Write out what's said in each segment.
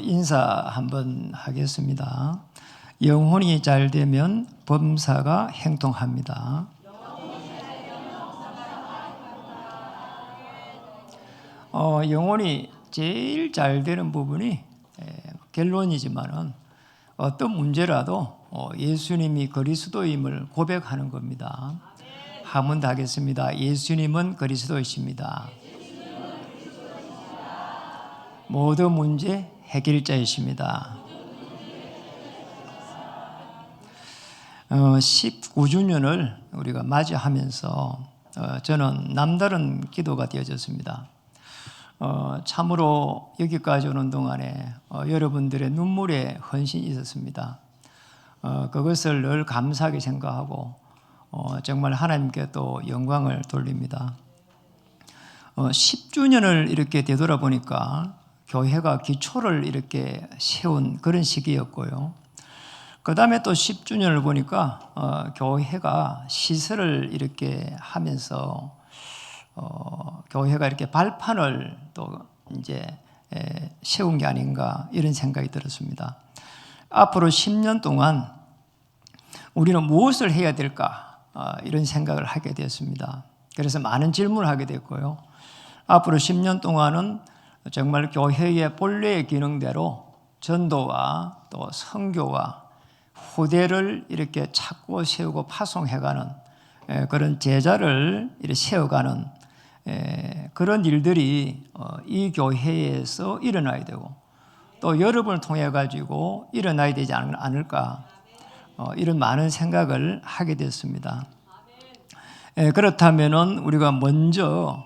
인사 한번 하겠습니다. 영혼이 잘 되면 범사가 행통합니다. 영혼이 제일 잘 되는 부분이 결론이지만은 어떤 문제라도 예수님이 그리스도임을 고백하는 겁니다. 한번 더 하겠습니다. 예수님은 그리스도이십니다. 모든 문제 해결자이십니다. 19주년을 우리가 맞이하면서 저는 남다른 기도가 되어졌습니다. 참으로 여기까지 오는 동안에 여러분들의 눈물에 헌신이 있었습니다. 그것을 늘 감사하게 생각하고 정말 하나님께 또 영광을 돌립니다. 10주년을 이렇게 되돌아보니까 교회가 기초를 이렇게 세운 그런 시기였고요. 그 다음에 또 10주년을 보니까 교회가 시설을 이렇게 하면서 교회가 이렇게 발판을 또 이제 세운 게 아닌가 이런 생각이 들었습니다. 앞으로 10년 동안 우리는 무엇을 해야 될까 이런 생각을 하게 되었습니다. 그래서 많은 질문을 하게 됐고요. 앞으로 10년 동안은 정말 교회의 본래의 기능대로 전도와 또 선교와 후대를 이렇게 찾고 세우고 파송해가는 그런 제자를 이렇게 세워가는 그런 일들이 이 교회에서 일어나야 되고 또 여러분을 통해 가지고 일어나야 되지 않을까 이런 많은 생각을 하게 됐습니다. 그렇다면은 우리가 먼저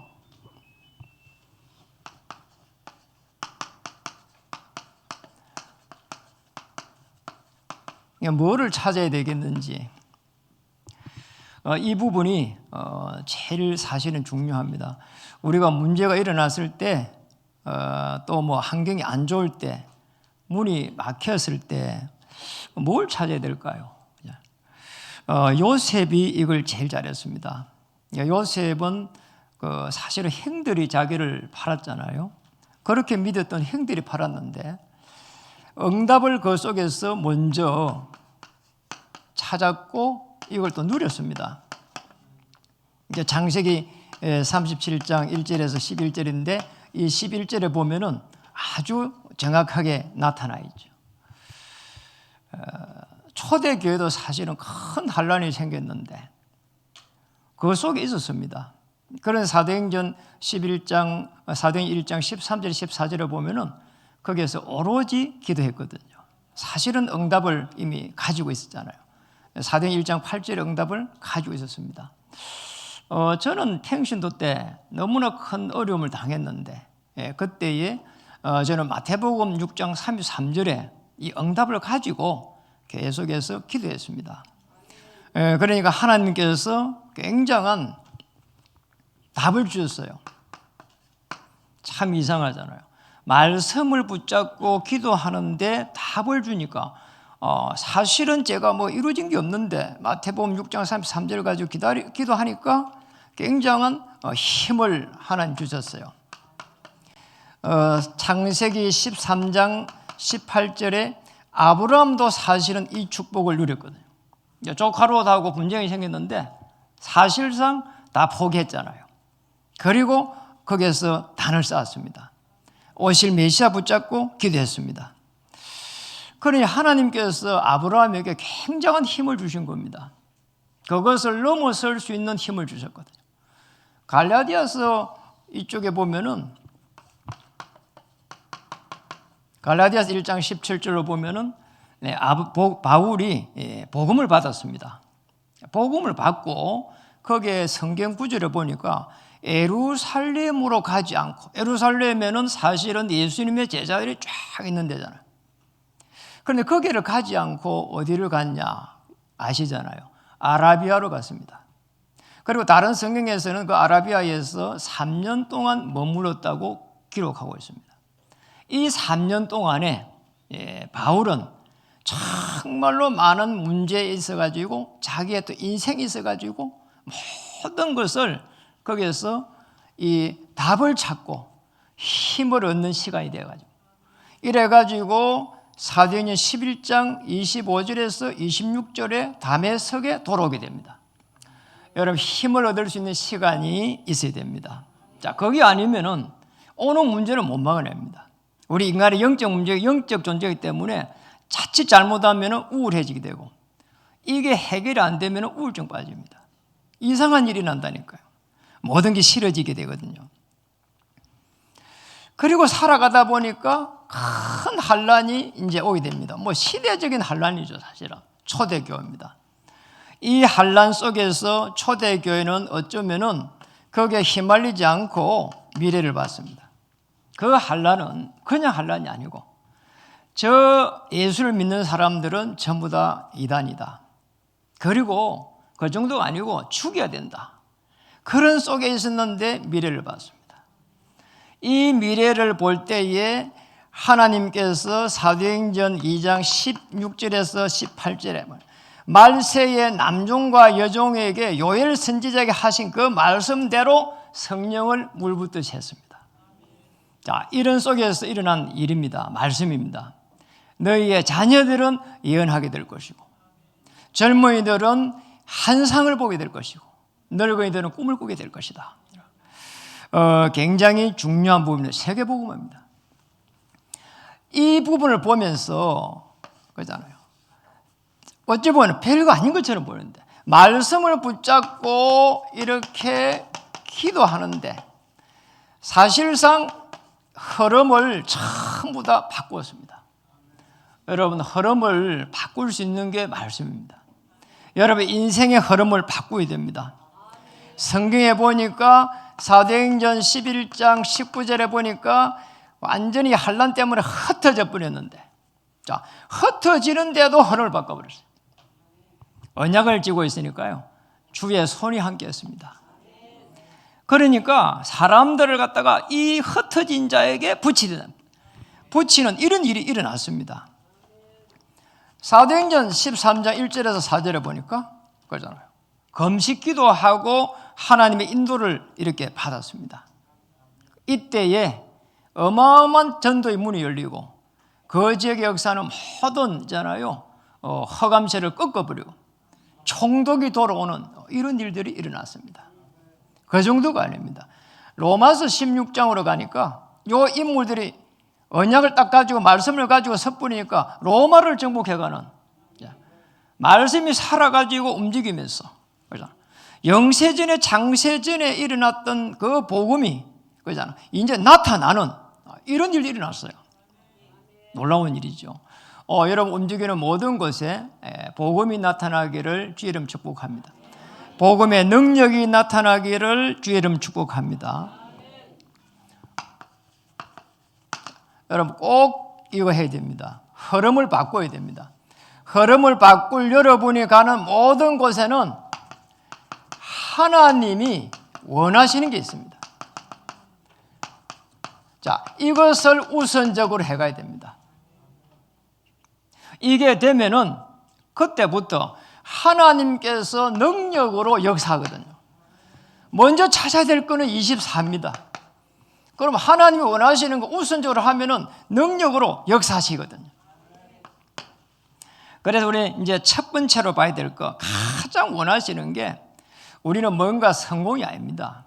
뭐를 찾아야 되겠는지 이 부분이 제일 사실은 중요합니다. 우리가 문제가 일어났을 때 또 뭐 환경이 안 좋을 때 문이 막혔을 때 뭘 찾아야 될까요? 요셉이 이걸 제일 잘했습니다. 요셉은 사실은 형들이 자기를 팔았잖아요. 그렇게 믿었던 형들이 팔았는데 응답을 그 속에서 먼저 찾았고 이걸 또 누렸습니다. 이제 창세기 37장 1절에서 11절인데 이 11절에 보면은 아주 정확하게 나타나 있죠. 초대교회도 사실은 큰 환란이 생겼는데 그 속에 있었습니다. 그런 사도행전 1장 13절 14절에 보면은 거기에서 오로지 기도했거든요. 사실은 응답을 이미 가지고 있었잖아요. 사도행전 1장 8절의 응답을 가지고 있었습니다. 저는 평신도 때 너무나 큰 어려움을 당했는데 그때에 저는 마태복음 6장 33절에 이 응답을 가지고 계속해서 기도했습니다. 그러니까 하나님께서 굉장한 답을 주셨어요. 참 이상하잖아요. 말씀을 붙잡고 기도하는데 답을 주니까 사실은 제가 뭐 이루어진 게 없는데 마태복음 6장 33절 가지고 기도하니까 굉장한 힘을 하나님 주셨어요. 창세기 13장 18절에 아브라함도 사실은 이 축복을 누렸거든요. 조카로하고 분쟁이 생겼는데 사실상 다 포기했잖아요. 그리고 거기에서 단을 쌓았습니다. 오실 메시아 붙잡고 기도했습니다. 그러니 하나님께서 아브라함에게 굉장한 힘을 주신 겁니다. 그것을 넘어설 수 있는 힘을 주셨거든요. 갈라디아서 이쪽에 보면은 갈라디아서 1장 17절로 보면은 바울이 복음을 받았습니다. 복음을 받고 거기에 성경 구절에 보니까 예루살렘으로 가지 않고 예루살렘에는 사실은 예수님의 제자들이 쫙 있는 데잖아요. 그런데 거기를 가지 않고 어디를 갔냐 아시잖아요. 아라비아로 갔습니다. 그리고 다른 성경에서는 그 아라비아에서 3년 동안 머물렀다고 기록하고 있습니다. 이 3년 동안에 바울은 정말로 많은 문제에 있어가지고 자기의 또 인생이 있어가지고 모든 것을 거기에서 이 답을 찾고 힘을 얻는 시간이 되어가지고 이래가지고 사도행전 11장 25절에서 26절에 다메섹에 돌아오게 됩니다. 여러분, 힘을 얻을 수 있는 시간이 있어야 됩니다. 자, 거기 아니면은 오는 문제는 못 막아냅니다. 우리 인간의 영적 문제가 영적 존재이기 때문에 자칫 잘못하면 우울해지게 되고, 이게 해결이 안 되면 우울증 빠집니다. 이상한 일이 난다니까요. 모든 게 싫어지게 되거든요. 그리고 살아가다 보니까 큰 환란이 이제 오게 됩니다. 뭐 시대적인 환란이죠, 사실은. 초대교회입니다. 이 환란 속에서 초대교회는 어쩌면은 거기에 휘말리지 않고 미래를 봤습니다. 그 환란은 그냥 환란이 아니고, 저 예수를 믿는 사람들은 전부 다 이단이다. 그리고 그 정도가 아니고 죽여야 된다. 그런 속에 있었는데 미래를 봤습니다. 이 미래를 볼 때에 하나님께서 사도행전 2장 16절에서 18절에 말세의 남종과 여종에게 요엘 선지자에게 하신 그 말씀대로 성령을 물붓듯이 했습니다. 자, 이런 속에서 일어난 일입니다. 말씀입니다. 너희의 자녀들은 예언하게 될 것이고, 젊은이들은 환상을 보게 될 것이고, 늙은이들은 꿈을 꾸게 될 것이다. 굉장히 중요한 부분입니다. 세계복음입니다. 이 부분을 보면서 그러잖아요. 어찌 보면 별거 아닌 것처럼 보이는데, 말씀을 붙잡고 이렇게 기도하는데 사실상 흐름을 전부 다 바꾸었습니다. 여러분, 흐름을 바꿀 수 있는 게 말씀입니다. 여러분, 인생의 흐름을 바꾸어야 됩니다. 성경에 보니까 사도행전 11장 19절에 보니까 완전히 환란 때문에 흩어져 버렸는데, 자, 흩어지는데도 흐름을 바꿔버렸어요. 언약을 쥐고 있으니까요, 주의 손이 함께했습니다. 그러니까 사람들을 갖다가 이 흩어진 자에게 붙이는 이런 일이 일어났습니다. 사도행전 13장 1절에서 4절에 보니까 그러잖아요. 금식 기도하고 하나님의 인도를 이렇게 받았습니다. 이때에 어마어마한 전도의 문이 열리고, 그 지역의 역사는 모든 있잖아요, 허감세를 꺾어버리고 총독이 돌아오는 이런 일들이 일어났습니다. 그 정도가 아닙니다. 로마서 16장으로 가니까 요 인물들이 언약을 딱 가지고 말씀을 가지고 섣부리니까 로마를 정복해가는, 말씀이 살아가지고 움직이면서, 영세전에 장세전에 일어났던 그 복음이 그잖아, 이제 나타나는 이런 일이 일어났어요. 놀라운 일이죠. 여러분, 움직이는 모든 곳에 복음이 나타나기를 주의 이름 축복합니다. 복음의 능력이 나타나기를 주의 이름 축복합니다. 여러분, 꼭 이거 해야 됩니다. 흐름을 바꿔야 됩니다. 흐름을 바꿀 여러분이 가는 모든 곳에는 하나님이 원하시는 게 있습니다. 자, 이것을 우선적으로 해가야 됩니다. 이게 되면은 그때부터 하나님께서 능력으로 역사하거든요. 먼저 찾아야 될 거는 24입니다. 그럼 하나님이 원하시는 거 우선적으로 하면은 능력으로 역사하시거든요. 그래서 우리 이제 첫 번째로 봐야 될 거, 가장 원하시는 게, 우리는 뭔가 성공이 아닙니다.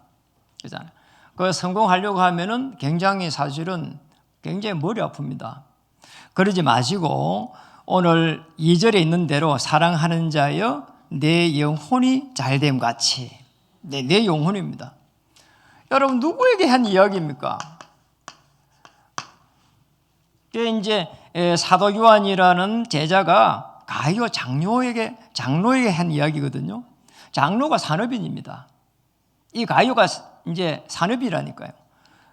그렇잖아요. 그 성공하려고 하면은 굉장히 사실은 굉장히 머리 아픕니다. 그러지 마시고 오늘 2절에 있는 대로 사랑하는 자여 내 영혼이 잘됨 같이, 내 영혼입니다. 여러분, 누구에게 한 이야기입니까? 그게 이제 사도 요한이라는 제자가 가이오 장로에게 한 이야기거든요. 장로가 산업인입니다. 이 가이오가 이제 산업이라니까요.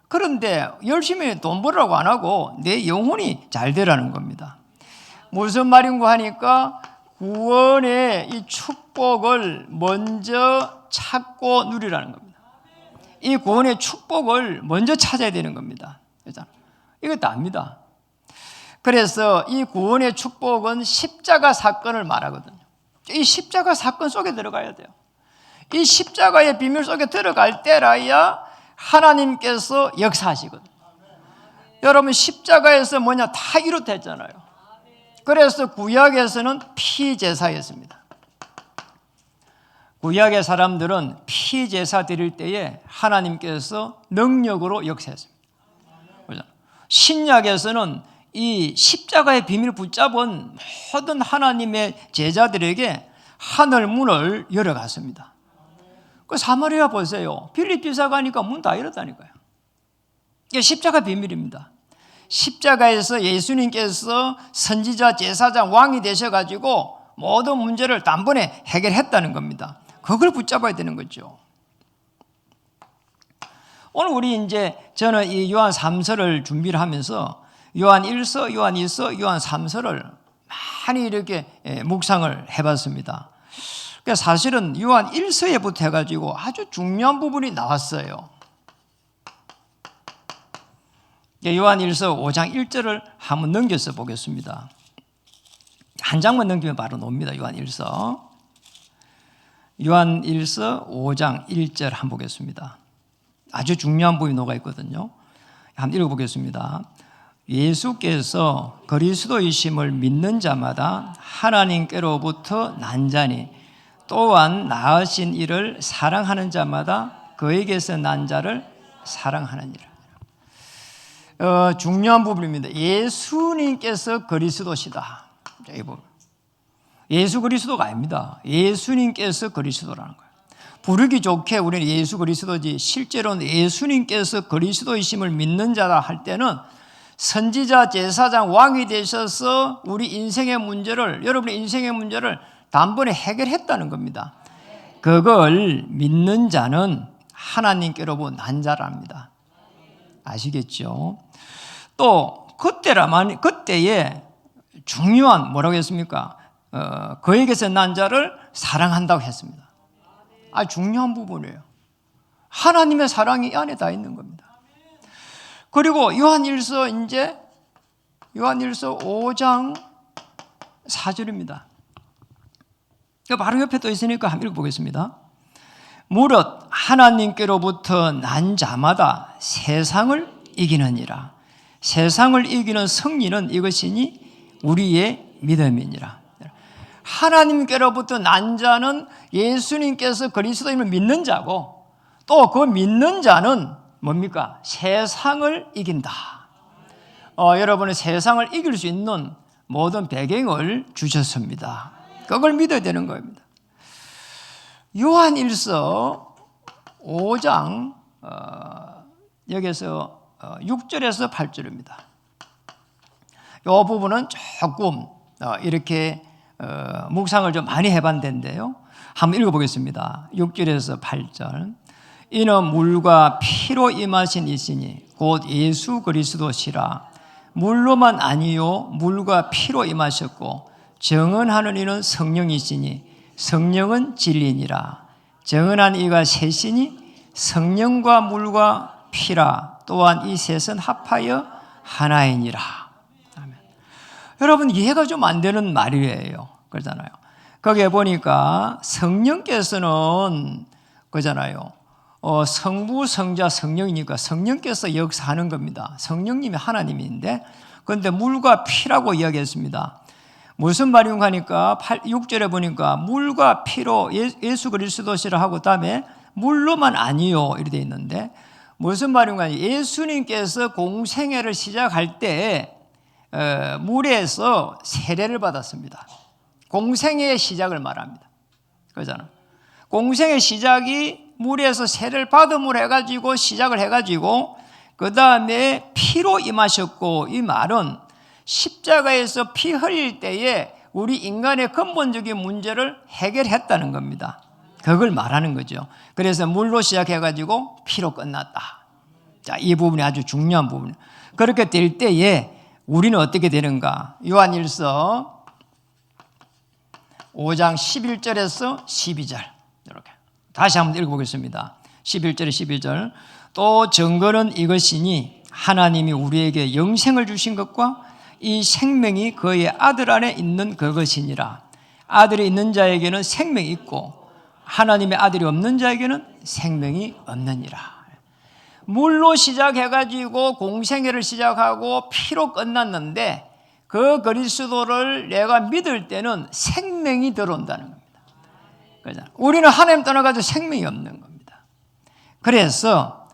그런데 열심히 돈 벌으라고 안 하고 내 영혼이 잘 되라는 겁니다. 무슨 말인가 하니까 구원의 이 축복을 먼저 찾고 누리라는 겁니다. 이 구원의 축복을 먼저 찾아야 되는 겁니다. 이것도 압니다. 그래서 이 구원의 축복은 십자가 사건을 말하거든요. 이 십자가 사건 속에 들어가야 돼요. 이 십자가의 비밀 속에 들어갈 때라야 하나님께서 역사하시거든요. 여러분 십자가에서 뭐냐 다 이루어졌잖아요. 그래서 구약에서는 피제사였습니다. 구약의 사람들은 피제사 드릴 때에 하나님께서 능력으로 역사했습니다. 신약에서는 이 십자가의 비밀을 붙잡은 모든 하나님의 제자들에게 하늘 문을 열어갔습니다. 그 사마리아 보세요. 빌립 지사 가니까 문 다 열었다니까요. 이게 십자가 비밀입니다. 십자가에서 예수님께서 선지자, 제사장, 왕이 되셔가지고 모든 문제를 단번에 해결했다는 겁니다. 그걸 붙잡아야 되는 거죠. 오늘 우리 저는 이 요한 3서를 준비를 하면서 요한 1서, 요한 2서, 요한 3서를 많이 이렇게 묵상을 해봤습니다. 그러니까 사실은 요한 1서에부터 해가지고 아주 중요한 부분이 나왔어요. 요한 1서 5장 1절을 한번 넘겨서 보겠습니다. 한 장만 넘기면 바로 놉니다. 요한 1서. 요한 1서 5장 1절 한번 보겠습니다. 아주 중요한 부분이 녹아 있거든요. 한번 읽어보겠습니다. 예수께서 그리스도이심을 믿는 자마다 하나님께로부터 난 자니 또한 낳으신 이를 사랑하는 자마다 그에게서 난 자를 사랑하느니라. 중요한 부분입니다. 예수님께서 그리스도시다. 이 부분. 예수 그리스도가 아닙니다. 예수님께서 그리스도라는 거예요. 부르기 좋게 우리는 예수 그리스도지 실제로는 예수님께서 그리스도이심을 믿는 자라 할 때는 선지자, 제사장, 왕이 되셔서 우리 인생의 문제를, 여러분의 인생의 문제를 단번에 해결했다는 겁니다. 그걸 믿는 자는 하나님께로부터 난 자랍니다. 아시겠죠? 또 그때에 중요한 뭐라고 했습니까? 그에게서 난 자를 사랑한다고 했습니다. 아주 중요한 부분이에요. 하나님의 사랑이 이 안에 다 있는 겁니다. 그리고 요한일서 5장 4절입니다. 바로 옆에 또 있으니까 한번 읽어보겠습니다. 무릇 하나님께로부터 난 자마다 세상을 이기느니라. 세상을 이기는 승리는 이것이니 우리의 믿음이니라. 하나님께로부터 난 자는 예수님께서 그리스도임을 믿는 자고 또 그 믿는 자는 뭡니까? 세상을 이긴다. 여러분은 세상을 이길 수 있는 모든 배경을 주셨습니다. 그걸 믿어야 되는 겁니다. 요한일서 5장 여기서 6절에서 8절입니다. 이 부분은 조금 이렇게 묵상을 좀 많이 해봤는데요. 한번 읽어보겠습니다. 6절에서 8절. 이는 물과 피로 임하신 이시니 곧 예수 그리스도시라. 물로만 아니요 물과 피로 임하셨고 정언하는 이는 성령이시니 성령은 진리니라. 정언한 이가 셋이니 성령과 물과 피라. 또한 이 셋은 합하여 하나이니라. 아멘. 여러분 이해가 좀 안 되는 말이에요. 그러잖아요. 거기에 보니까 성령께서는 그러잖아요. 성부, 성자, 성령이니까 성령께서 역사하는 겁니다. 성령님이 하나님인데 그런데 물과 피라고 이야기했습니다. 무슨 말인가 하니까 6절에 보니까 물과 피로 예수 그리스도시라 하고 다음에 물로만 아니요 이렇게 되어 있는데 무슨 말인가 하니까 예수님께서 공생애를 시작할 때 물에서 세례를 받았습니다. 공생애의 시작을 말합니다. 그러잖아요. 공생의 시작이 물에서 세례를 받음으로 해가지고 시작을 해가지고 그 다음에 피로 임하셨고 이 말은 십자가에서 피 흘릴 때에 우리 인간의 근본적인 문제를 해결했다는 겁니다. 그걸 말하는 거죠. 그래서 물로 시작해가지고 피로 끝났다. 자, 이 부분이 아주 중요한 부분. 그렇게 될 때에 우리는 어떻게 되는가? 요한일서 5장 11절에서 12절 이렇게 다시 한번 읽어보겠습니다. 11절에 12절. 또 증거는 이것이니 하나님이 우리에게 영생을 주신 것과 이 생명이 그의 아들 안에 있는 그것이니라. 아들이 있는 자에게는 생명이 있고 하나님의 아들이 없는 자에게는 생명이 없느니라. 물로 시작해가지고 공생애를 시작하고 피로 끝났는데 그 그리스도를 내가 믿을 때는 생명이 들어온다는 겁니다. 그죠? 우리는 하나님 떠나가지고 생명이 없는 겁니다. 그래서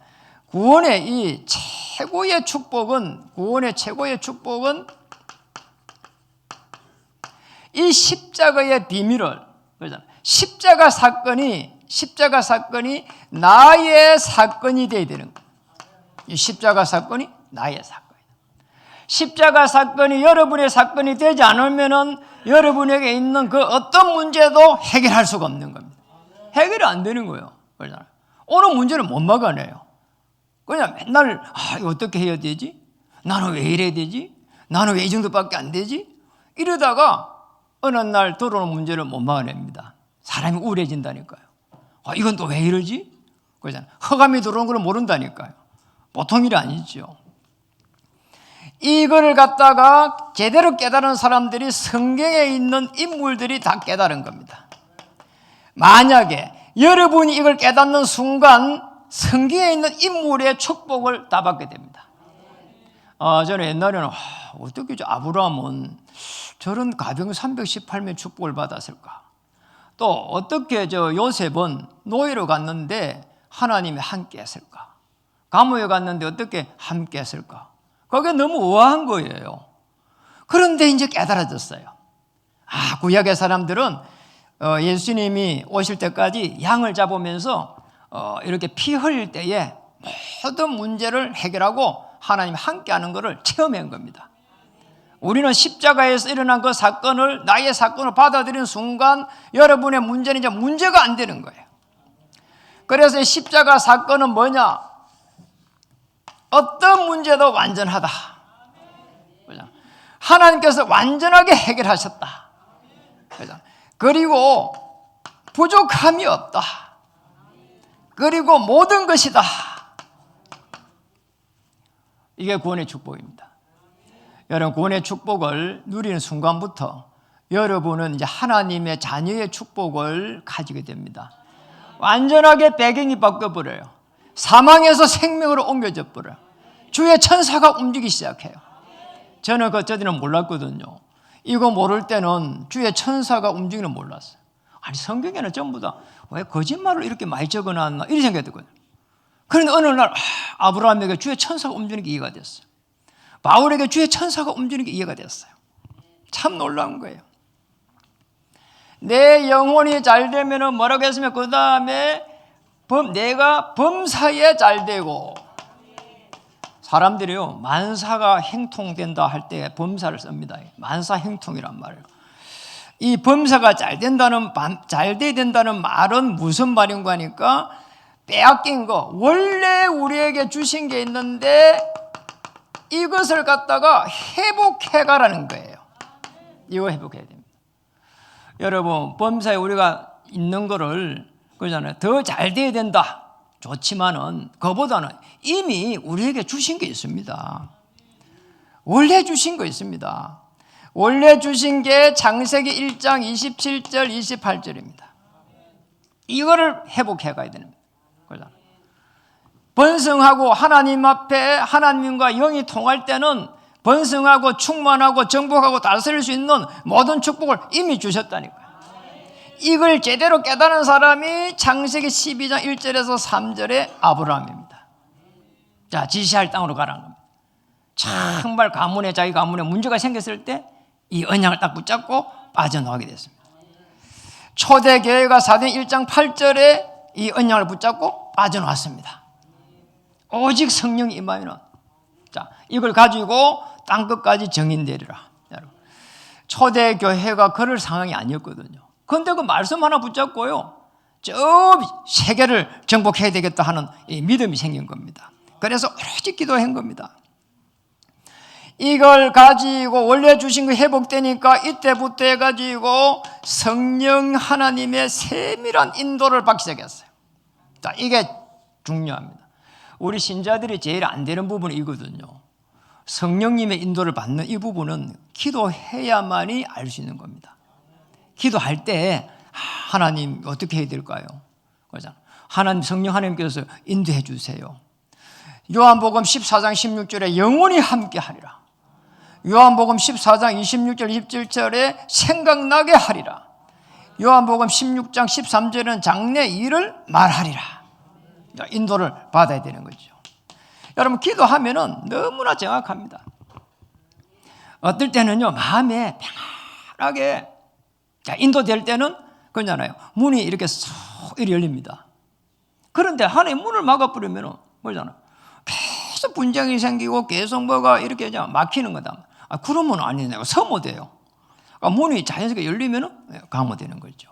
구원의 이 최고의 축복은, 구원의 최고의 축복은 이 십자가의 비밀을, 십자가 사건이 나의 사건이 되어야 되는 거예요. 이 십자가 사건이 나의 사건이다. 십자가 사건이 여러분의 사건이 되지 않으면은 여러분에게 있는 그 어떤 문제도 해결할 수가 없는 겁니다. 해결이 안 되는 거예요. 그렇잖아요. 어느 문제를 못 막아내요. 그냥 맨날 이거 어떻게 해야 되지? 나는 왜 이래야 되지? 나는 왜 이 정도밖에 안 되지? 이러다가 어느 날 들어오는 문제를 못 막아냅니다. 사람이 우울해진다니까요. 이건 또 왜 이러지? 그러잖아요. 허감이 들어오는 걸 모른다니까요. 보통 일이 아니죠. 이걸 갖다가 제대로 깨달은 사람들이 성경에 있는 인물들이 다 깨달은 겁니다. 만약에 여러분이 이걸 깨닫는 순간 성경에 있는 인물의 축복을 다 받게 됩니다. 저는 옛날에는 어떻게 아브라함은 저런 가병 318명 축복을 받았을까? 또 어떻게 요셉은 노예로 갔는데 하나님이 함께 했을까? 감옥에 갔는데 어떻게 함께 했을까? 그게 너무 우아한 거예요. 그런데 이제 깨달아졌어요. 구약의 사람들은 예수님이 오실 때까지 양을 잡으면서 이렇게 피 흘릴 때에 모든 문제를 해결하고 하나님 함께하는 것을 체험한 겁니다. 우리는 십자가에서 일어난 그 사건을, 나의 사건을 받아들이는 순간 여러분의 문제는 이제 문제가 안 되는 거예요. 그래서 십자가 사건은 뭐냐? 어떤 문제도 완전하다. 하나님께서 완전하게 해결하셨다. 그리고 부족함이 없다. 그리고 모든 것이다. 이게 구원의 축복입니다. 여러분, 구원의 축복을 누리는 순간부터 여러분은 이제 하나님의 자녀의 축복을 가지게 됩니다. 완전하게 배경이 바뀌어버려요. 사망에서 생명으로 옮겨져 버려요. 주의 천사가 움직이기 시작해요. 저는 저들은 몰랐거든요. 이거 모를 때는 주의 천사가 움직이는 몰랐어요. 아니, 성경에는 전부 다 왜 거짓말을 이렇게 많이 적어놨나 이런 생각이 들거든요. 그런데 어느 날 아브라함에게 주의 천사가 움직이는 게 이해가 됐어요. 바울에게 주의 천사가 움직이는 게 이해가 됐어요. 참 놀라운 거예요. 내 영혼이 잘 되면 뭐라고 했으면 그 다음에 내가 범사에 잘 되고, 사람들이요 만사가 형통된다 할 때 범사를 씁니다. 만사 형통이란 말이에요. 이 범사가 잘 돼야 된다는 말은 무슨 말인가 하니까 빼앗긴 거, 원래 우리에게 주신 게 있는데 이것을 갖다가 회복해가라는 거예요. 이거 회복해야 됩니다. 여러분, 범사에 우리가 있는 거를 그러잖아요. 더 잘 돼야 된다. 좋지만은 그보다는 이미 우리에게 주신 게 있습니다. 원래 주신 거 있습니다. 원래 주신 게 창세기 1장 27절 28절입니다. 이거를 회복해 가야 되는 거죠. 번성하고 하나님 앞에 하나님과 영이 통할 때는 번성하고 충만하고 정복하고 다스릴 수 있는 모든 축복을 이미 주셨다니까요. 이걸 제대로 깨달은 사람이 창세기 12장 1절에서 3절의 아브라함입니다. 자, 지시할 땅으로 가라는 겁니다. 정말 자기 가문에 문제가 생겼을 때 이 언약을 딱 붙잡고 빠져나가게 됐습니다. 초대교회가 사도행 1장 8절에 이 언약을 붙잡고 빠져나왔습니다. 오직 성령이 임하면, 자, 이걸 가지고 땅끝까지 정인되리라. 초대교회가 그럴 상황이 아니었거든요. 그런데 그 말씀 하나 붙잡고요, 저 세계를 정복해야 되겠다 하는 이 믿음이 생긴 겁니다. 그래서 오로지 기도한 겁니다. 이걸 가지고 원래 주신 거 회복되니까 이때부터 해가지고 성령 하나님의 세밀한 인도를 받기 시작했어요. 자, 이게 중요합니다. 우리 신자들이 제일 안 되는 부분이 이거든요. 성령님의 인도를 받는 이 부분은 기도해야만이 알 수 있는 겁니다. 기도할 때 하나님 어떻게 해야 될까요? 그러잖아요. 성령 하나님께서 인도해 주세요. 요한복음 14장 16절에 영원히 함께하리라. 요한복음 14장 26절 27절에 생각나게 하리라. 요한복음 16장 13절은 장래 일을 말하리라. 인도를 받아야 되는 거죠. 여러분, 기도하면은 너무나 정확합니다. 어떨 때는요, 마음에 편하게 인도될 때는 그러잖아요. 문이 이렇게 쏙 이렇게 열립니다. 그런데 하나님 문을 막아버리면 뭐잖아요. 계속 분쟁이 생기고 계속 뭐가 이렇게 막히는 거다. 그러면 아니네요. 서모돼요. 그러니까 문이 자연스럽게 열리면 강화되는 거죠.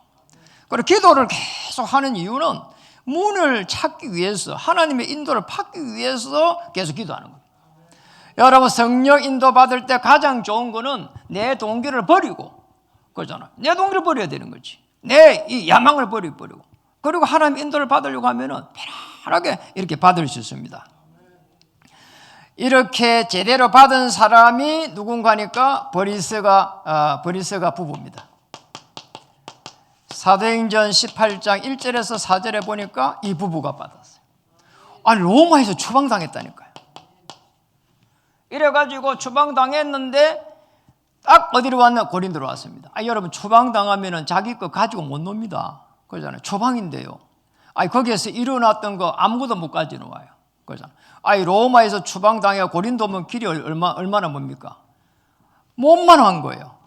그리고 기도를 계속 하는 이유는 문을 찾기 위해서, 하나님의 인도를 받기 위해서 계속 기도하는 거예요. 여러분, 성령 인도 받을 때 가장 좋은 거는 내 동기를 버리고, 그러잖아요. 내 동기를 버려야 되는 거지. 내 이 야망을 버리고, 그리고 하나님 인도를 받으려고 하면은 편하게 이렇게 받을 수 있습니다. 이렇게 제대로 받은 사람이 누군가니까 버리스가 부부입니다. 사도행전 18장 1절에서 4절에 보니까 이 부부가 받았어요. 아니, 로마에서 추방당했다니까요. 이래가지고 추방당했는데 딱 어디로 왔나? 고린도로 왔습니다. 여러분, 추방당하면 자기 거 가지고 못 놉니다. 그러잖아요. 추방인데요. 거기에서 일어났던 거 아무것도 못 가지고 와요. 그러잖아요. 로마에서 추방당해 고린도 오면 길이 얼마나 뭡니까? 못만한 거예요.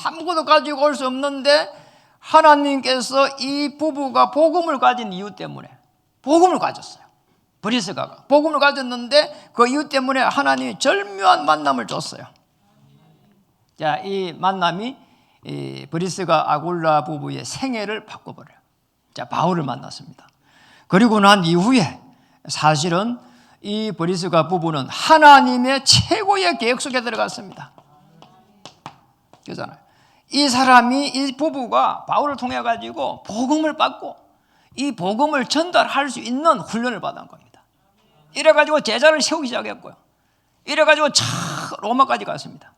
아무것도 가지고 올 수 없는데 하나님께서 이 부부가 복음을 가진 이유 때문에 복음을 가졌어요. 브리스가가 복음을 가졌는데 그 이유 때문에 하나님이 절묘한 만남을 줬어요. 자, 이 만남이 브리스가 아굴라 부부의 생애를 바꿔버려요. 자, 바울을 만났습니다. 그리고 난 이후에 사실은 이 브리스가 부부는 하나님의 최고의 계획 속에 들어갔습니다. 그렇잖아요. 이 부부가 바울을 통해 가지고 복음을 받고 이 복음을 전달할 수 있는 훈련을 받은 겁니다. 이래 가지고 제자를 세우기 시작했고요. 이래 가지고 로마까지 갔습니다.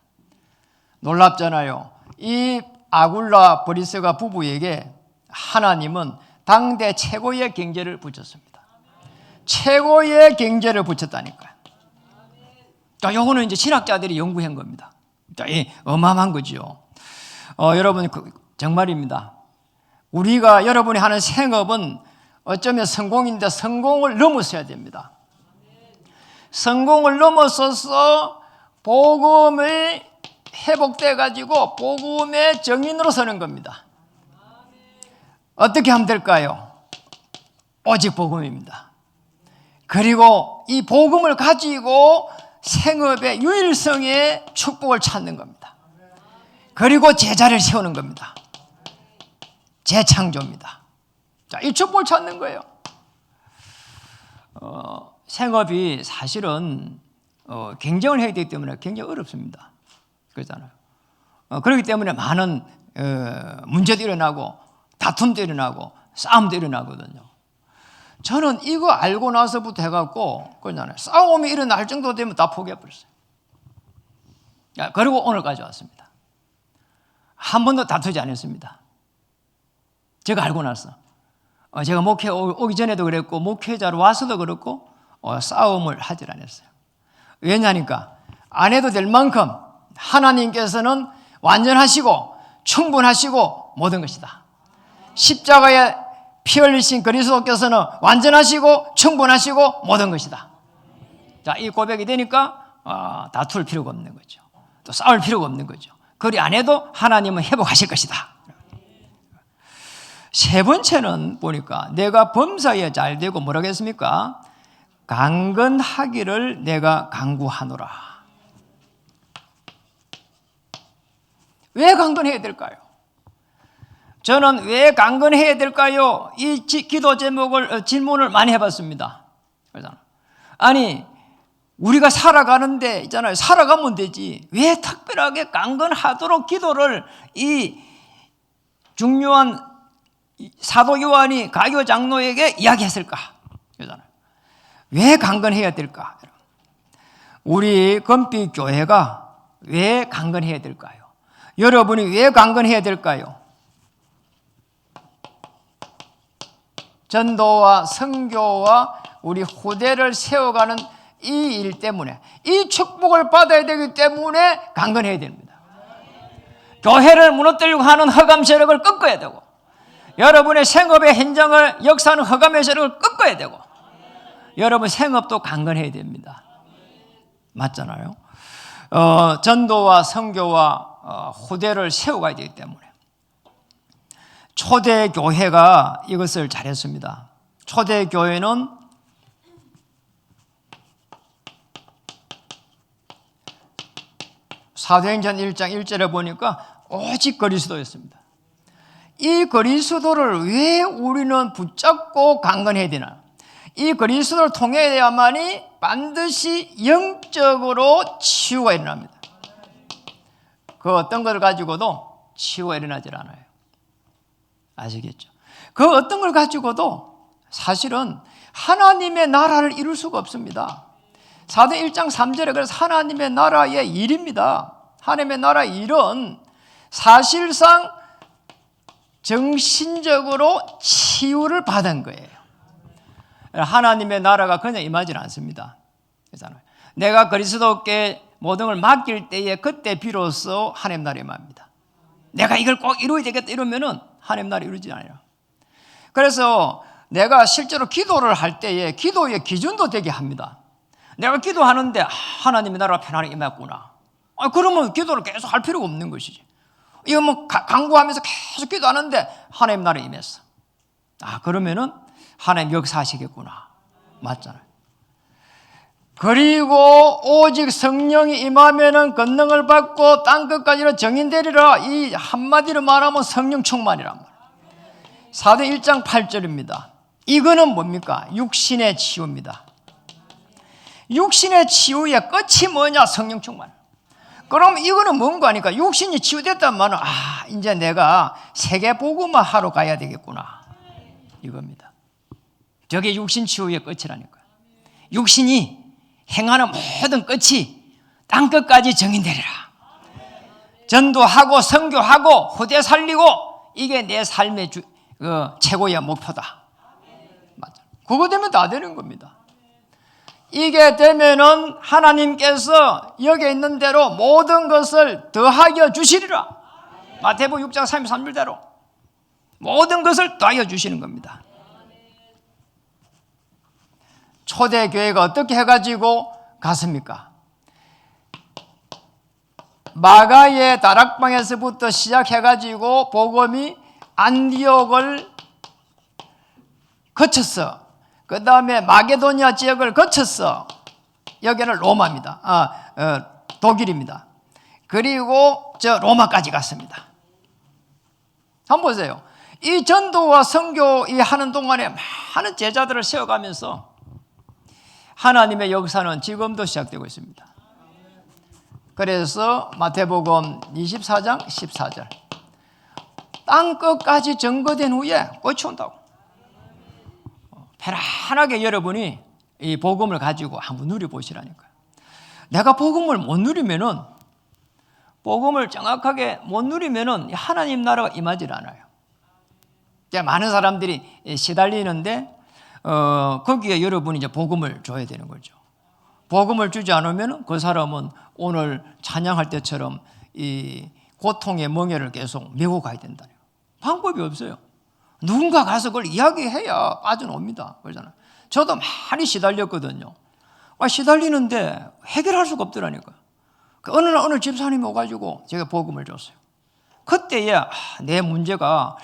놀랍잖아요. 이 아굴라 브리스가 부부에게 하나님은 당대 최고의 경제를 붙였습니다. 최고의 경제를 붙였다니까요. 자, 요거는 이제 신학자들이 연구한 겁니다. 자, 어마어마한 거죠. 여러분, 정말입니다. 여러분이 하는 생업은 어쩌면 성공인데 성공을 넘어서야 됩니다. 성공을 넘어서서 복음이 회복돼 가지고 복음의 정인으로 서는 겁니다. 어떻게 하면 될까요? 오직 복음입니다. 그리고 이 복음을 가지고 생업의 유일성의 축복을 찾는 겁니다. 그리고 제자를 세우는 겁니다. 재창조입니다. 자, 이 축복을 찾는 거예요. 생업이 사실은 경쟁을 해야 되기 때문에 굉장히 어렵습니다. 그렇잖아요. 그렇기 때문에 많은 문제도 일어나고 다툼도 일어나고 싸움도 일어나거든요. 저는 이거 알고 나서부터 해갖고 그러잖아요. 싸움이 일어날 정도 되면 다 포기해버렸어요. 그리고 오늘까지 왔습니다. 한 번도 다투지 않았습니다. 제가 알고 나서. 제가 목회 오기 전에도 그랬고 목회자로 와서도 그렇고 싸움을 하질 않았어요. 왜냐니까 안 해도 될 만큼 하나님께서는 완전하시고 충분하시고 모든 것이다. 십자가에 피 흘리신 그리스도께서는 완전하시고 충분하시고 모든 것이다. 자, 이 고백이 되니까 다툴 필요가 없는 거죠. 또 싸울 필요가 없는 거죠. 그리 안 해도 하나님은 회복하실 것이다. 세 번째는 보니까 내가 범사에 잘 되고 뭐라고 했습니까? 강건하기를 내가 간구하노라. 왜 강건해야 될까요? 저는 왜 강건해야 될까요? 이 기도 질문을 많이 해봤습니다. 아니, 우리가 살아가는데 있잖아요. 살아가면 되지. 왜 특별하게 강건하도록 기도를 이 중요한 사도 요한이 가교 장로에게 이야기했을까? 그러잖아요. 왜 강건해야 될까? 우리 금빛 교회가 왜 강건해야 될까요? 여러분이 왜 강건해야 될까요? 전도와 선교와 우리 후대를 세워가는 이 일 때문에, 이 축복을 받아야 되기 때문에 강건해야 됩니다. 교회를 무너뜨리고 하는 흑암 세력을 꺾어야 되고, 여러분의 생업의 현장을 역사하는 흑암의 세력을 꺾어야 되고, 여러분 생업도 강건해야 됩니다. 맞잖아요. 전도와 선교와 후대를 세워가야 되기 때문에 초대 교회가 이것을 잘했습니다. 초대 교회는 사도행전 1장 1절에 보니까 오직 그리스도였습니다. 이 그리스도를 왜 우리는 붙잡고 강건해야 되나? 이 그리스도를 통해야만이 반드시 영적으로 치유가 일어납니다. 그 어떤 걸 가지고도 치유가 일어나질 않아요. 아시겠죠? 그 어떤 걸 가지고도 사실은 하나님의 나라를 이룰 수가 없습니다. 사도 1장 3절에 그래서 하나님의 나라의 일입니다. 하나님의 나라의 일은 사실상 정신적으로 치유를 받은 거예요. 하나님의 나라가 그냥 임하지 않습니다. 그렇잖아요. 내가 그리스도께 모든 걸 맡길 때에 그때 비로소 하나님 나라에 임합니다. 내가 이걸 꼭 이루어야 되겠다 이러면은 하나님 나라에 이루어지지 않아요. 그래서 내가 실제로 기도를 할 때에 기도의 기준도 되게 합니다. 내가 기도하는데 하나님의 나라가 편안하게 임했구나. 그러면 기도를 계속 할 필요가 없는 것이지. 이거 뭐 강구하면서 계속 기도하는데 하나님 나라에 임했어. 그러면은 하나님 역사하시겠구나. 맞잖아요. 그리고 오직 성령이 임하면은 권능을 받고 땅끝까지로 정인되리라. 이 한마디로 말하면 성령 충만이란 말이에요. 사도 1장 8절입니다. 이거는 뭡니까? 육신의 치유입니다. 육신의 치유의 끝이 뭐냐? 성령 충만. 그럼 이거는 뭔가 하니까 육신이 치유됐단 말은 이제 내가 세계 복음화 하러 가야 되겠구나. 이겁니다. 저게 육신 치유의 끝이라니까요. 육신이 행하는 모든 끝이 땅끝까지 정인되리라. 전도하고 선교하고 후대 살리고 이게 내 삶의 최고의 목표다. 맞아. 그거 되면 다 되는 겁니다. 이게 되면은 하나님께서 여기 있는 대로 모든 것을 더하여 주시리라. 마태복음 6장 33절대로 모든 것을 더하여 주시는 겁니다. 초대교회가 어떻게 해가지고 갔습니까? 마가의 다락방에서부터 시작해가지고 복음이 안디옥을 거쳤어. 그 다음에 마게도니아 지역을 거쳤어. 여기는 로마입니다. 독일입니다. 그리고 저 로마까지 갔습니다. 한번 보세요. 이 전도와 선교 이 하는 동안에 많은 제자들을 세워가면서 하나님의 역사는 지금도 시작되고 있습니다. 그래서 마태복음 24장 14절 땅끝까지 증거된 후에 꽃이 온다고. 편안하게 여러분이 이 복음을 가지고 한번 누려보시라니까요. 내가 복음을 못 누리면은 복음을 정확하게 못 누리면은 하나님 나라가 임하지 않아요. 많은 사람들이 시달리는데 거기에 여러분이 이제 복음을 줘야 되는 거죠. 복음을 주지 않으면 그 사람은 오늘 찬양할 때처럼 이 고통의 멍에를 계속 메고 가야 된다는 거예요. 방법이 없어요. 누군가 가서 그걸 이야기해야 빠져나옵니다. 그러잖아요. 저도 많이 시달렸거든요. 시달리는데 해결할 수가 없더라니까요. 어느 날 어느 집사님이 오가지고 제가 복음을 줬어요. 그때에 내 문제가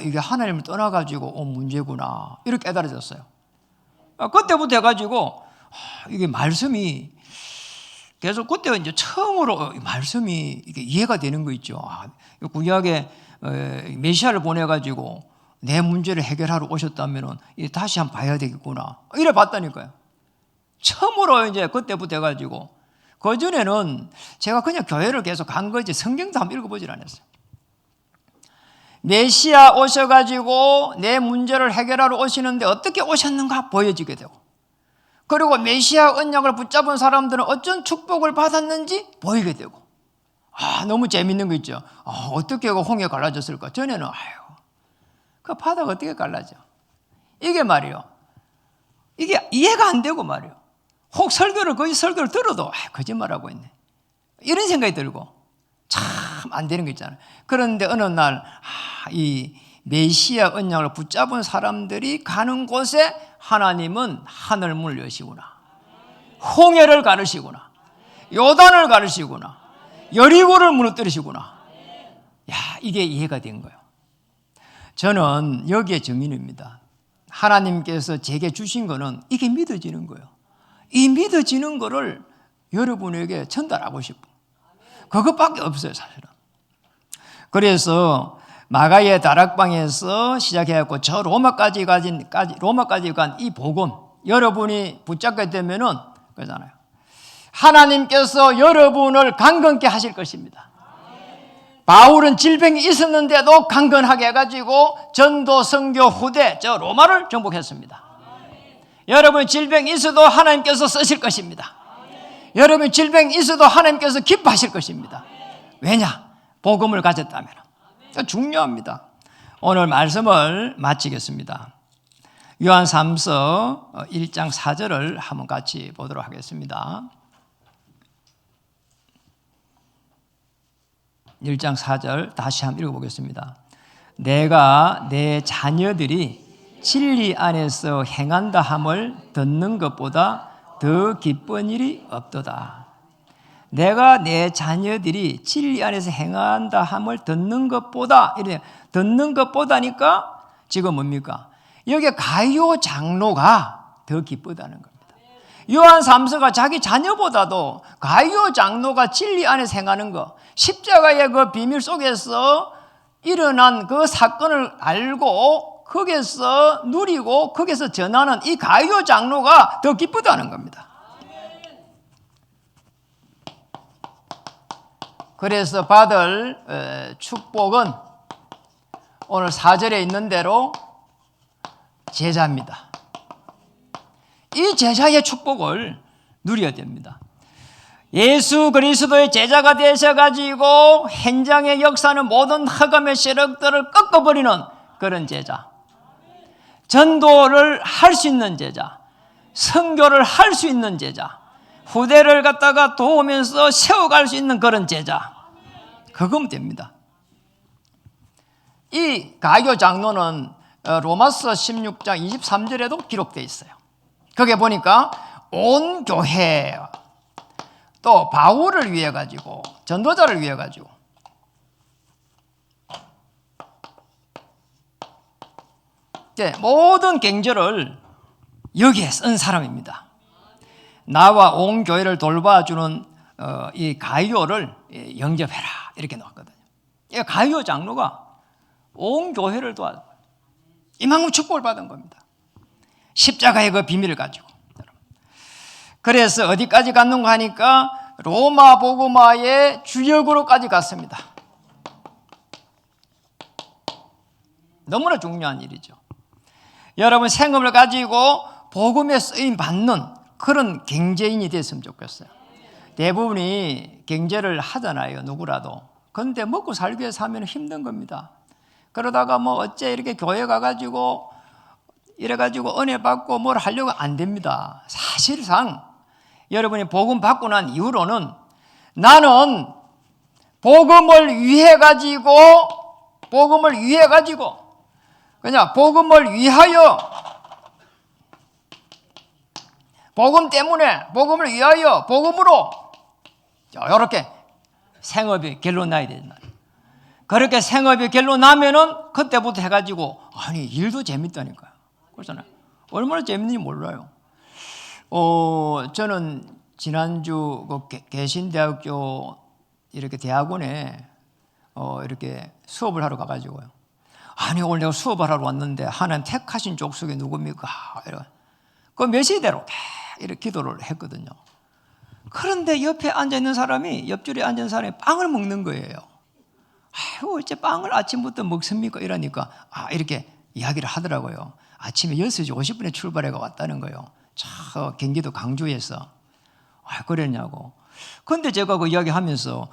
이게 하나님을 떠나가지고 온 문제구나 이렇게 깨달아졌어요. 그때부터 해가지고 이게 말씀이 계속 그때 이제 처음으로 말씀이 이게 이해가 되는 거 있죠. 구약에 메시아를 보내가지고 내 문제를 해결하러 오셨다면은 다시 한번 봐야 되겠구나 이래 봤다니까요. 처음으로 이제 그때부터 해가지고 그 전에는 제가 그냥 교회를 계속 간 거지 성경도 한번 읽어보질 않았어요. 메시아 오셔가지고 내 문제를 해결하러 오시는데 어떻게 오셨는가 보여지게 되고 그리고 메시아 언약을 붙잡은 사람들은 어쩐 축복을 받았는지 보이게 되고 너무 재밌는 거 있죠. 어떻게 홍해 갈라졌을까? 전에는 그 바다가 어떻게 갈라져? 이게 말이요. 이게 이해가 안 되고 말이요. 혹 거의 설교를 들어도 거짓말하고 있네, 이런 생각이 들고 참 안 되는 거 있잖아요. 그런데 어느 날 이 메시아 언약을 붙잡은 사람들이 가는 곳에 하나님은 하늘 문을 여시구나, 홍해를 가르시구나, 요단을 가르시구나, 여리고를 무너뜨리시구나. 야, 이게 이해가 된 거예요. 저는 여기에 증인입니다. 하나님께서 제게 주신 거는 이게 믿어지는 거예요. 이 믿어지는 거를 여러분에게 전달하고 싶어. 그것밖에 없어요, 사실은. 그래서 마가의 다락방에서 시작해갖고 저 로마까지 간 이 복음, 여러분이 붙잡게 되면은 그러잖아요, 하나님께서 여러분을 강건케 하실 것입니다. 바울은 질병이 있었는데도 강건하게 해가지고 전도, 선교, 후대, 저 로마를 정복했습니다. 여러분 질병이 있어도 하나님께서 쓰실 것입니다. 여러분 질병이 있어도 하나님께서 기뻐하실 것입니다. 왜냐? 복음을 가졌다면. 중요합니다. 오늘 말씀을 마치겠습니다. 요한 3서 1장 4절을 한번 같이 보도록 하겠습니다. 1장 4절 다시 한번 읽어보겠습니다. 내가 내 자녀들이 진리 안에서 행한다 함을 듣는 것보다 더 기쁜 일이 없도다. 내가 내 자녀들이 진리 안에서 행한다 함을 듣는 것보다, 이래 듣는 것보다니까 지금 뭡니까? 여기 가룟 장로가 더 기쁘다는 겁니다. 요한 3서가 자기 자녀보다도 가룟 장로가 진리 안에서 행하는 거, 십자가의 그 비밀 속에서 일어난 그 사건을 알고 거기서 누리고 거기서 전하는 이 가룟 장로가 더 기쁘다는 겁니다. 그래서 받을 축복은 오늘 4절에 있는 대로 제자입니다. 이 제자의 축복을 누려야 됩니다. 예수 그리스도의 제자가 되셔가지고 현장에 역사하는 모든 흑암의 세력들을 꺾어버리는 그런 제자, 전도를 할 수 있는 제자, 선교를 할 수 있는 제자, 후대를 갖다가 도우면서 세워갈 수 있는 그런 제자, 그거면 됩니다. 이 가룟 장로는 로마서 16장 23절에도 기록되어 있어요. 거기에 보니까 온 교회, 또 바울을 위해 가지고, 전도자를 위해 가지고 모든 경제를 여기에 쓴 사람입니다. 나와 온 교회를 돌봐주는 이 가룟을 영접해라, 이렇게 나왔거든요. 이 가룟 장로가 온 교회를 도와 이만큼 축복을 받은 겁니다. 십자가의 그 비밀을 가지고. 그래서 어디까지 갔는가 하니까 로마 복음화의 주역으로까지 갔습니다. 너무나 중요한 일이죠. 여러분 생업을 가지고 복음에 쓰임 받는 그런 경제인이 됐으면 좋겠어요. 대부분이 경제를 하잖아요, 누구라도. 그런데 먹고 살기 위해서 하면 힘든 겁니다. 그러다가 뭐 어째 이렇게 교회 가가지고 이래가지고 은혜 받고 뭘 하려고 안 됩니다. 사실상 여러분이 복음 받고 난 이후로는 나는 복음을 위해 가지고 그냥 복음을 위하여, 복음 때문에, 복음을 위하여, 복음으로 이렇게 생업이 결론 나야 된다. 그렇게 생업이 결론 나면은 그때부터 해가지고 아니 일도 재밌다니까요. 그렇잖아요. 얼마나 재밌는지 몰라요. 저는 지난주 그 개신대학교 이렇게 대학원에 이렇게 수업을 하러 가가지고요. 아니 오늘 내가 수업을 하러 왔는데 하나님 택하신 족속이 누굽니까? 그 메시대로 이렇게 기도를 했거든요. 그런데 옆에 앉아있는 사람이, 옆줄에 앉은 사람이 빵을 먹는 거예요. 아이고 어째 빵을 아침부터 먹습니까? 이러니까 이렇게 이야기를 하더라고요. 아침에 6시 50분에 출발해가 왔다는 거예요. 저 경기도 강주에서. 그랬냐고. 근데 제가 그 이야기하면서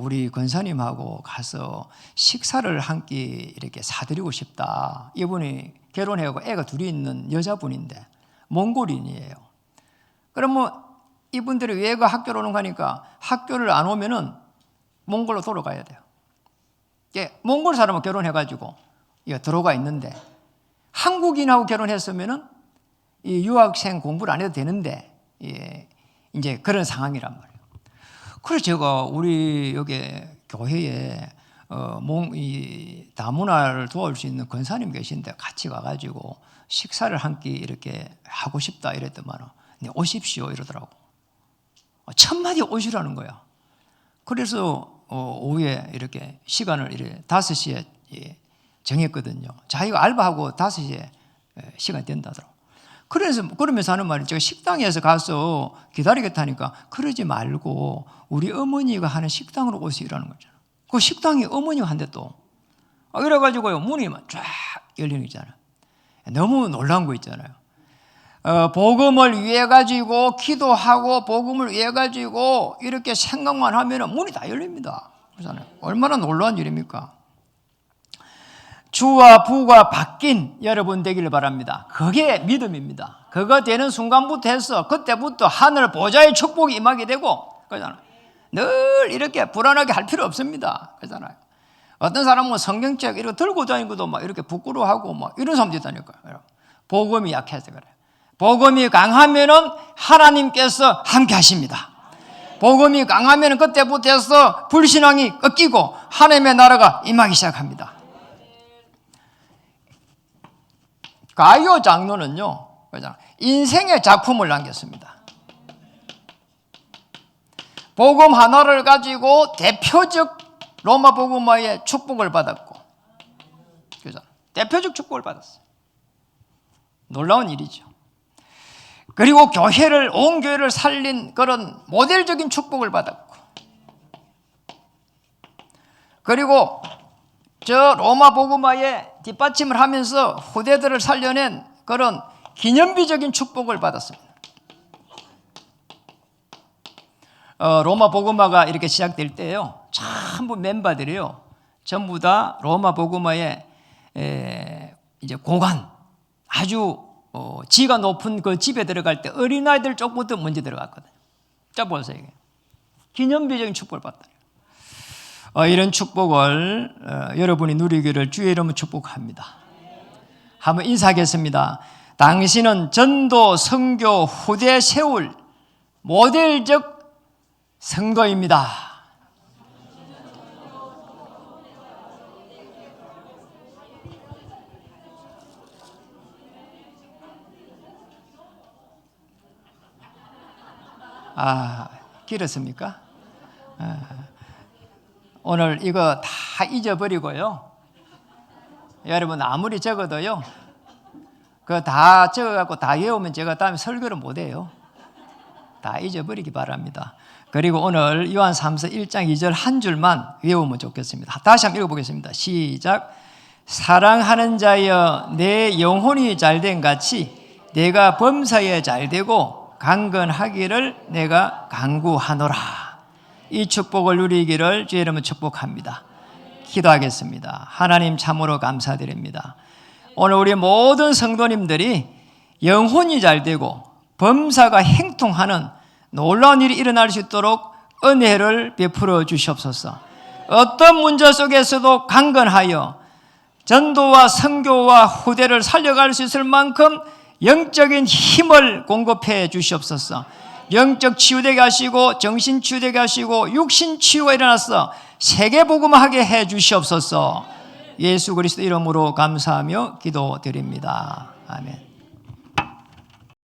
우리 권사님하고 가서 식사를 한 끼 이렇게 사드리고 싶다. 이분이 결혼해고 애가 둘이 있는 여자분인데 몽골인이에요. 그럼 뭐 이분들이 외가 학교로 오는 거니까 학교를 안 오면은 몽골로 돌아가야 돼요. 몽골 사람하고 결혼해가지고 들어가 있는데 한국인하고 결혼했으면은 이 유학생 공부를 안 해도 되는데 이제 그런 상황이란 말이에요. 그래서 제가 우리 여기 교회에 이 다문화를 도와줄 수 있는 권사님 계신데 같이 가가지고 식사를 한 끼 이렇게 하고 싶다 이랬더만 오십시오 이러더라고. 첫 마디 오시라는 거야. 그래서 오후에 이렇게 시간을 이렇게 5시에 정했거든요. 자기가 알바하고 5시에 시간이 된다더라고. 그러면서 하는 말이 제가 식당에서 가서 기다리겠다니까 그러지 말고 우리 어머니가 하는 식당으로 오시라는 거잖아. 그 식당이 어머니가 한대 또. 이래가지고요 문이 쫙 열리는 거 있잖아요. 너무 놀라운 거 있잖아요. 복음을 위해 가지고 기도하고 복음을 위해 가지고 이렇게 생각만 하면 문이 다 열립니다. 그렇잖아요. 얼마나 놀라운 일입니까? 주와 부가 바뀐 여러분 되기를 바랍니다. 그게 믿음입니다. 그거 되는 순간부터 해서 그때부터 하늘 보좌의 축복이 임하게 되고 그러잖아요. 늘 이렇게 불안하게 할 필요 없습니다. 그러잖아요. 어떤 사람은 성경책 이렇게 들고 다니고도 막 이렇게 부끄러워하고 막 이런 사람도 있다니까요. 복음이 약해서 그래요. 복음이 강하면은 하나님께서 함께 하십니다. 복음이 강하면은 그때부터 해서 불신앙이 꺾이고 하나님의 나라가 임하기 시작합니다. 가이오 장로는요, 인생의 작품을 남겼습니다. 복음 하나를 가지고 대표적 로마 복음화의 축복을 받았고, 대표적 축복을 받았어요. 놀라운 일이죠. 그리고 온 교회를 살린 그런 모델적인 축복을 받았고, 그리고 저 로마 복음화에 뒷받침을 하면서 후대들을 살려낸 그런 기념비적인 축복을 받았습니다. 로마 복음화가 이렇게 시작될 때요, 전부 멤버들이요, 전부 다 로마 복음화의 이제 고관, 아주 지가 높은 그 집에 들어갈 때 어린아이들 쪽부터 먼저 들어갔거든요. 자 보세요, 이게 기념비적인 축복을 받다. 이런 축복을 여러분이 누리기를 주의 이름으로 축복합니다. 한번 인사하겠습니다. 당신은 전도, 선교, 후대 세울 모델적 성도입니다. 길었습니까? 오늘 이거 다 잊어버리고요. 여러분 아무리 적어도요, 그거 다 적어갖고 다 외우면 제가 다음에 설교를 못해요. 다 잊어버리기 바랍니다. 그리고 오늘 요한 3서 1장 2절 한 줄만 외우면 좋겠습니다. 다시 한번 읽어보겠습니다. 시작. 사랑하는 자여 내 영혼이 잘된 같이 내가 범사에 잘되고 강건하기를 내가 간구하노라. 이 축복을 누리기를 주의 이름으로 축복합니다. 기도하겠습니다. 하나님 참으로 감사드립니다. 오늘 우리 모든 성도님들이 영혼이 잘되고 범사가 행통하는 놀라운 일이 일어날 수 있도록 은혜를 베풀어 주시옵소서. 어떤 문제 속에서도 강건하여 전도와 선교와 후대를 살려갈 수 있을 만큼 영적인 힘을 공급해 주시옵소서. 영적 치유되게 하시고 정신 치유되게 하시고 육신 치유가 일어나서 세계복음하게 해 주시옵소서. 예수 그리스도 이름으로 감사하며 기도드립니다. 아멘.